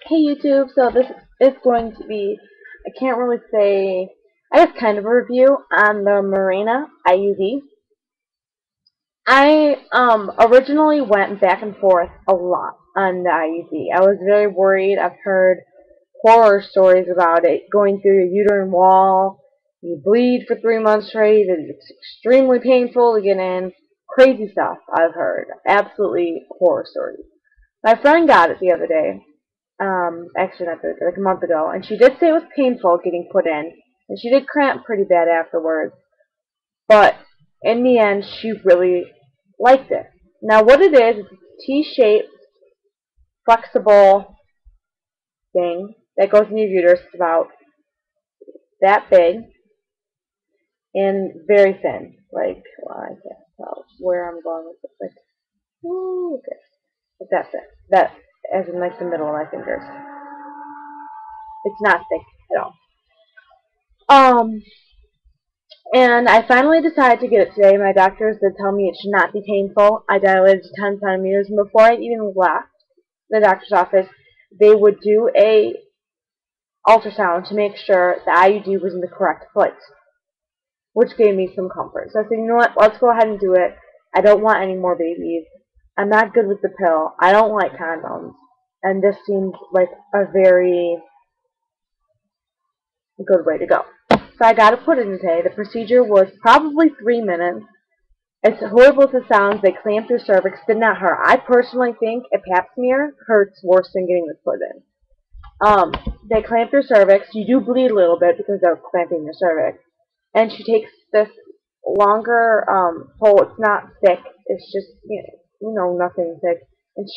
Hey YouTube, so this is going to be, I can't really say, I guess kind of a review on the Mirena IUD. I originally went back and forth a lot on the IUD. I was very worried. I've heard horror stories about it, going through your uterine wall, you bleed for 3 months straight, it's extremely painful to get in, crazy stuff I've heard, absolutely horror stories. My friend got it the other day. Actually not the, like a month ago, and she did say it was painful getting put in, and she did cramp pretty bad afterwards, but in the end, she really liked it. Now, what it is it's a T-shaped, flexible thing that goes in your uterus. It's about that big and very thin. Like, well, I can't tell where I'm going with this. Like, ooh, okay. Like that thin. That, as in like the middle of my fingers. It's not thick at all. And I finally decided to get it today. My doctors did tell me it should not be painful. I dilated to 10 centimeters, and before I even left the doctor's office, they would do a ultrasound to make sure the IUD was in the correct place, which gave me some comfort. So I said, you know what, let's go ahead and do it. I don't want any more babies. I'm not good with the pill. I don't like condoms. And this seemed like a very good way to go. So I got to put it in today. The procedure was probably 3 minutes. It's horrible as it sounds. They clamped your cervix. Did not hurt. I personally think a pap smear hurts worse than getting this put in. They clamped your cervix. You do bleed a little bit because they're clamping your cervix. And she takes this longer pole. It's not thick. It's just, nothing thick. And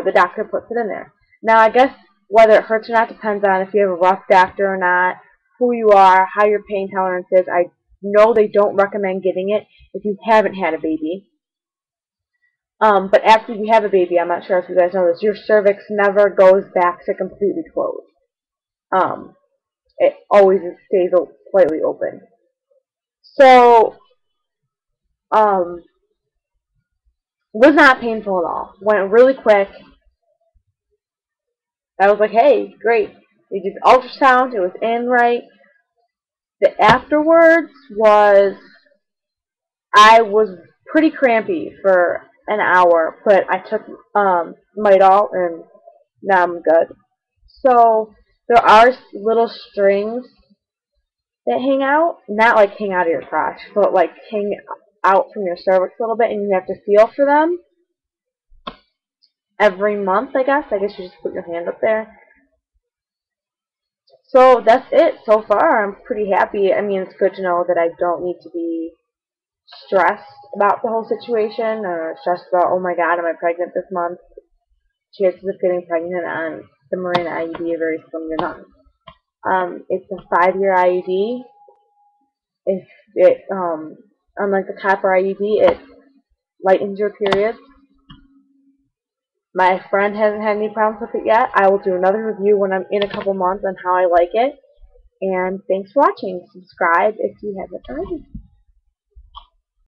the doctor puts it in there. Now, I guess whether it hurts or not depends on if you have a rough doctor or not, who you are, how your pain tolerance is. I know they don't recommend getting it if you haven't had a baby. But after you have a baby, I'm not sure if you guys know this, your cervix never goes back to completely closed. It always stays slightly open. So, it was not painful at all. Went really quick. I was like, hey, great. They did the ultrasound. It was in right. The afterwards was, I was pretty crampy for an hour, but I took Midol, and now I'm good. So there are little strings that hang out, not like hang out of your crotch, but like hang out from your cervix a little bit, and you have to feel for them every month, I guess. I guess you just put your hand up there. So that's it so far. I'm pretty happy. I mean, it's good to know that I don't need to be stressed about the whole situation or stressed about, oh my god, am I pregnant this month? Chances of getting pregnant on the Mirena IUD are very slim to none. It's a 5-year IUD. Unlike the copper IUD, it lightens your periods. My friend hasn't had any problems with it yet. I will do another review when I'm in a couple months on how I like it. And thanks for watching. Subscribe if you haven't already.